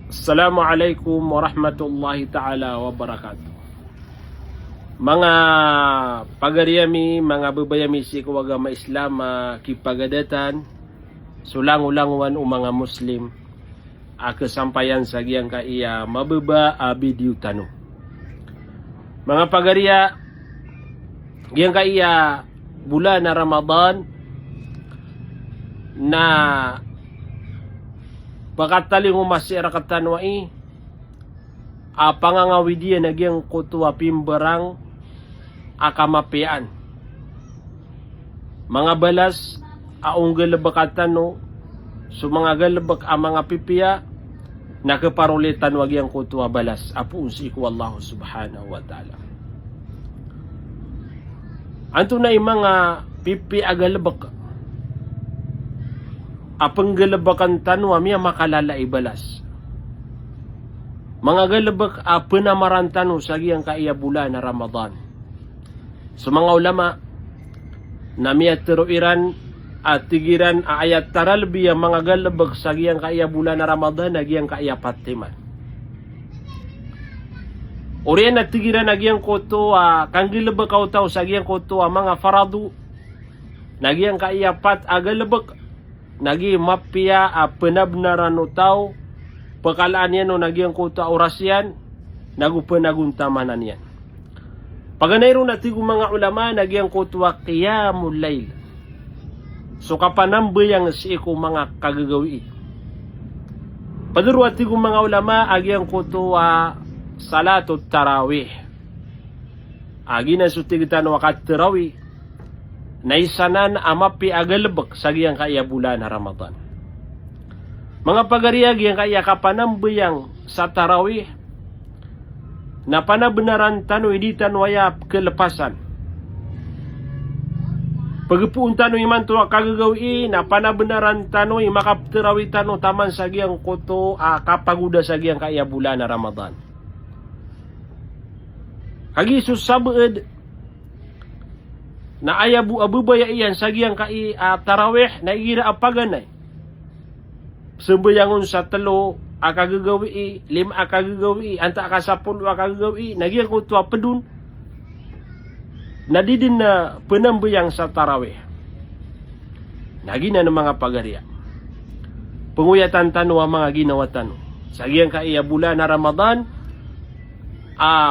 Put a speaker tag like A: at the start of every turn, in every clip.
A: Assalamualaikum warahmatullahi ta'ala wabarakatuh. Mga pagariyami, mga babayami si kawagama Islam kipagadatan, sulang-ulangwan o mga Muslim, kesampayan sa giyang kaiya mababa video tanong. Mga pagariya, giyang kaiya bulan na Ramadan na pagkataling umasira katanwai pangangawidiya nagyang kutuwa pimbarang akamapian mga balas aong galabakatan no so mga galabak mga pipiya nakaparulitan wagyang kutuwa balas apun si iku Allah subhanahu wa ta'ala. Anto na mga pipi agalabak apang galabakan tanwa miya makalala ibalas. Mga galabak penamaran tanu sagi ang kaiya bulan na Ramadan. So mga ulama na miya teruiran at tigiran ayat taralbi ang mga galabak sagi ang kaiya bulan na Ramadan nagi ang kaiya patiman. Oriyan at tigiran nagi ang koto kang gilabak kautaw sagi ang koto mga faradu nagi ang kaiya pat agalabak nagi mapia penabnaran utaw pakalaan yan o nagi ang kuta orasyan nagupenaguntamanan yan. Paganayro na tigo mga ulama nagi ang kuta qiyamul layl. So kapanambayang si iku mga kagagawi. Paduro at tigo mga ulama agi ang kuta salatul tarawih. Agi na sutigitan wakat tarawih naisanan amapi agalabak sa giyang kaya bulan na Ramadan. Mga pagariya giyang kaya kapanambayang sa tarawih na panabenaran tanu hindi tanwaya kelepasan. Pagpuun tanu iman tuwa kagagawi na panabenaran tanu makaptarawih tanu taman sa giyang koto kapaguda sa giyang kaya bulan na Ramadan. Kagi susabed na ayabu abubaya iyan sagiang kai tarawih na igira apaganay sembayangon sa telo akagagawi lima akagagawi anta akasapul akagagawi nagyang kutua pedun nadidin na penambayang sa tarawih nagina ng mga pagariya penguyatan tanu mga ginawa tanu sagiang kai bulan na Ramadan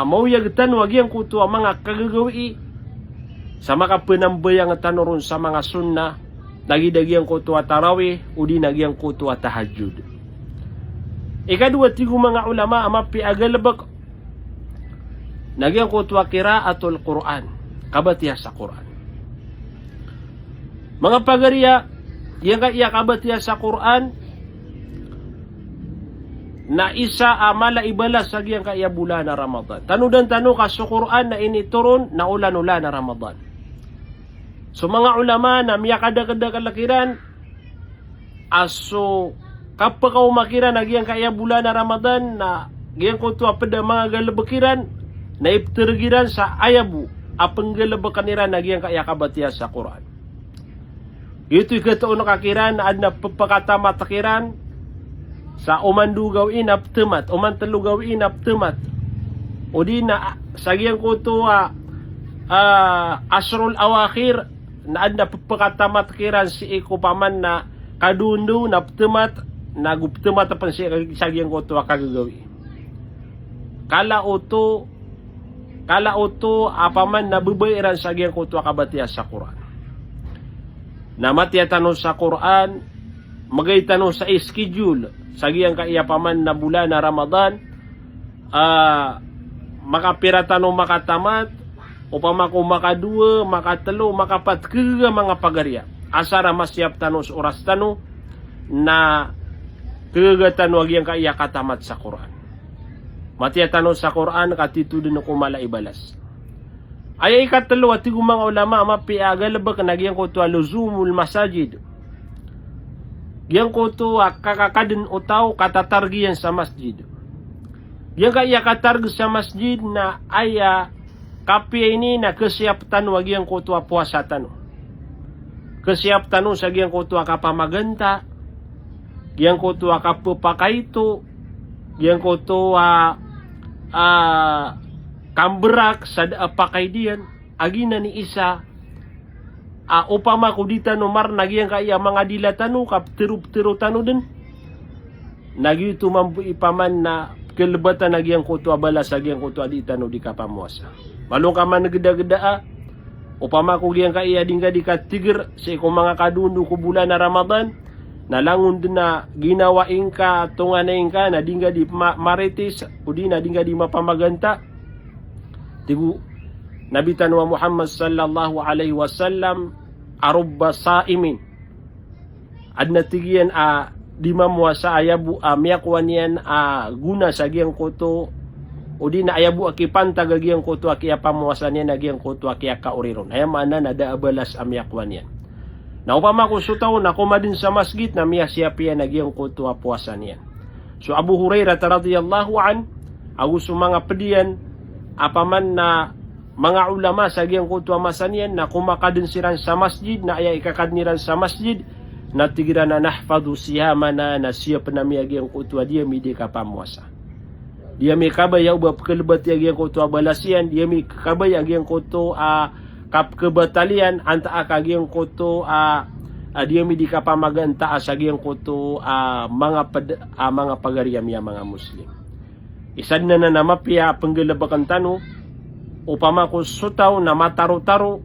A: mauyag tanu agiang kutua mga kagagawi sa mga penambayang tanuron sa mga sunnah nagidagyang kutuwa tarawih udi nagyang kutuwa tahajud. Ikadua tigo mga ulama amapi agalabak nagyang kutuwa qiraatul Quran kabatiya sa Quran. Mga pagariya yang kaya kabatiya sa Quran na isa amala ibalas sa giyang kaya bulan na Ramadan. Tanudan tanu ka sa Quran na inituron na ulan-ulan na Ramadan. So mga ulama na miya kada-kada kalakiran aso kapag ka umakiran na giyang kaya bulan na Ramadan na giyang kutuwa pada mga galabakiran na iptergiran sa ayabu apang galabakaniran na giyang kaya kabatiya sa Quran. Ito'y kataon nakakiran na adna pagpakatamatakiran sa umandugawin aptemat, umantulugawin aptemat. O di na sagiyang kutuwa asrul awakhir na adna pagpakatamat kiran si iko paman na kadundu na ptemat naguptemat pan si sagiyang kutuwa kagagawi. Kala uto apaman na bubayiran sagiyang kutuwa kabatiya sa Quran. Namatiya tanong sa Quran magay tanong sa schedule sagiyang kaiyapaman na bulan na Ramadan makapira tanong makatamat upama ko makadua makatelo makapat kega mga pagariya asara masyap tanong sa oras tanong na kega tanong agiyang kaiya katamat sa Quran. Matiya tanong sa Quran katitu din ko mala ibalas ay ikatalo at tigo mga ulama mapiagalabak nagyang ko to luzumul masajid yang ko to kakakadin utaw katatargiyan sa masjid. Yang kaya katarg sa masjid na aya kapi ini na kesiaptan wagyang ko to puasa tano. Kesiaptan no sa gyang ko to kapamaganta, gyang ko to kapapakaito, giyang ko to kamberak sad apakay diyan agina ni isa upama ko di tanu mar nagyang kaya mga dila tanu kap tirup tanu din nagi tumampu ipaman na kelebatan nagyang ko to abala sagyang ko to adi tanu di kapamuasa malong ka man geda-geda upama ko giyang kaya dingga di katigir sa iko mga kadundu ko bulan na Ramadan nalangun din na ginawain ka tunganain ka na dingga di maritis o di na dingga di mapamaganta tigu Nabi tanwa Muhammad sallallahu alaihi wasallam arubba saimin adna tigian di mamuasa ayabu miyakwanian guna sa giyang koto o di na ayabu akipanta gagiyang koto akia pamuasa niya nagyang koto akia kauriron ayam mana nada abalas miyakwanian na upama ko sutaw na kumadin sa masjid na miya siya piya nagyang koto puasa niya so Abu Hurairah radhiyallahu an agus mga pedian apaman na mga ulama sa giyang kutwa masanian na kumakadin siran sa masjid na ay ikakadniran sa masjid na tigiran na nahfadu siyamana na siya panamiya giyang kutwa dia midi kapamuasa dia mi kabaya ubab kelbat giyang kutwa balasian dia mi kabaya giyang kutwa kap kebatalian anta akagiyang kutwa dia midi kapamaganta sa giyang kutwa mga pagariyam ya mga muslim isad na namapya penggelabakan tanu upama ko sutaw na mataro-taro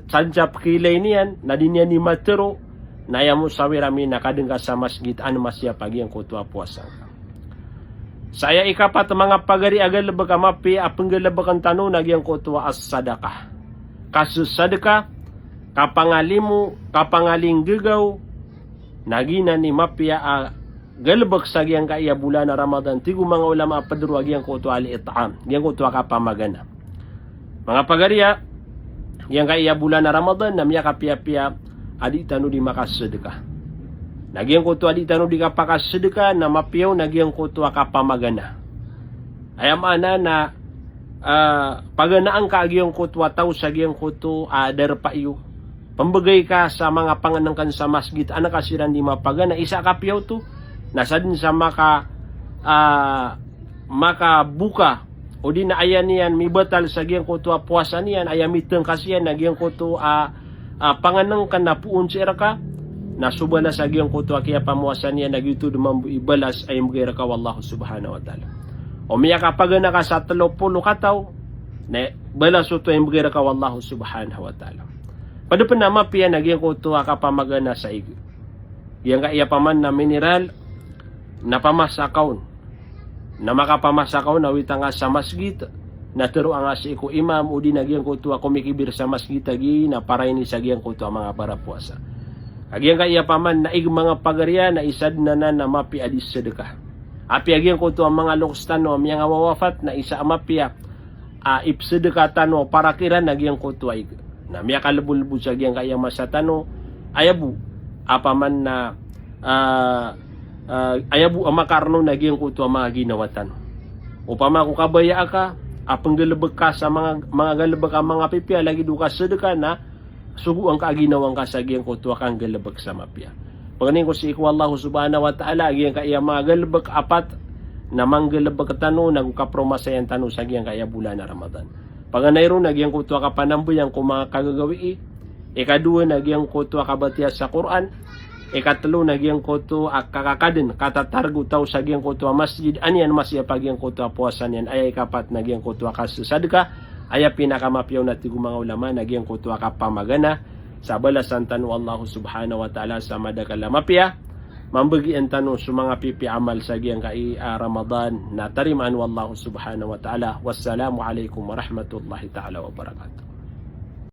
A: sanjap kilay niyan na din yan ni matero na yamu sawirami nakadengka sa masjid ano masya pagi ang kutwa puasa saya ikapat mga pagari agal lebag amapi penggelabakan tanu nagyang kutwa as sadakah kasus sadaka kapangalimu kapangaling gegaw nagina ni mapya galbak sa giyang kaya bulan na Ramadan tigu mga ulama padruag yang kutwa al-it'am yang kutwa kapamagana mga pagariya yang kaya bulan na Ramadan na miya kapia-pia adi tanu di makasedekah nagyang kutwa adi tanu di kapakasedekah na mapiyaw nagyang kutwa kapamagana ayam ana na paganaan ka agiyang kutwa tau sa giyang kutwa darpayo pambagay ka sa mga panganangkan sa masjid anak kasiran di mapagana isa kapiyaw to nasa din sa makabuka o di na ayan niyan mibatal sa giyang kutwa puasa niyan ayamiteng kasiyan na giyang kutwa panganang ka na puun si ka nasubala sa giyang kutwa kaya pamuasa niyan nagyuto dumambu ibalas ay mga ka wallahu subhanahu wa ta'ala o miya kapagana ka sa 30 kataw na balas uto ay mga ka wallahu subhanahu wa ta'ala padapan na mapiya na giyang kutwa kapamagana sa igi yang ka iya paman na mineral na pamasakaw na makapamasakaw na wita nga sa masjid na tero ang asi ko imam o di nagyang kutwa kumikibir sa masjid agi na paray ni sa giyang kutwa mga para puasa agiyang kaya paman na mga pagarya na isad na mapi adis sedekah api agiyang kutwa mga lokstan no mga wawafat na isa amapia ipsedekah tano para kiran nagyang kutwa na miya kalabulbul sa giyang kaya masatano ayabu apaman na ayabu amakarno nagyang kutwa mga ginawatan upama ko kabaya ka apenggelebek ka sa mga galebek ka mga pipya lagi duka sedekah na sugu ang kaginawang ka sa giyang kutwa kang galebek sa mapya paganing ko si Allah subhanahu wa ta'ala giyang kaya mga galebek apat na manggalebek tanu nagkapromasayan tanu sa giyang kaya bulan na Ramadan paganayro nagyang kutwa ka panambuyang kung mga kagagawi ikadua nagyang kutwa kabatiya sa Quran ikatlo nagyang koto kakakadin katatargo taw sa giyang koto masjid anian masya pagyang koto puasan yan ay ikapat nagyang koto kasadka ay pinakamapyaw na tigo mga ulama nagyang koto kapamagana sa balasan tanu Allah subhanahu wa ta'ala sa madakalamapya mambagi ang tanu sa mga pipi amal sa giyang kai Ramadan na tariman wallahu subhanahu wa ta'ala wassalamu alaikum warahmatullahi ta'ala wabarakatuh.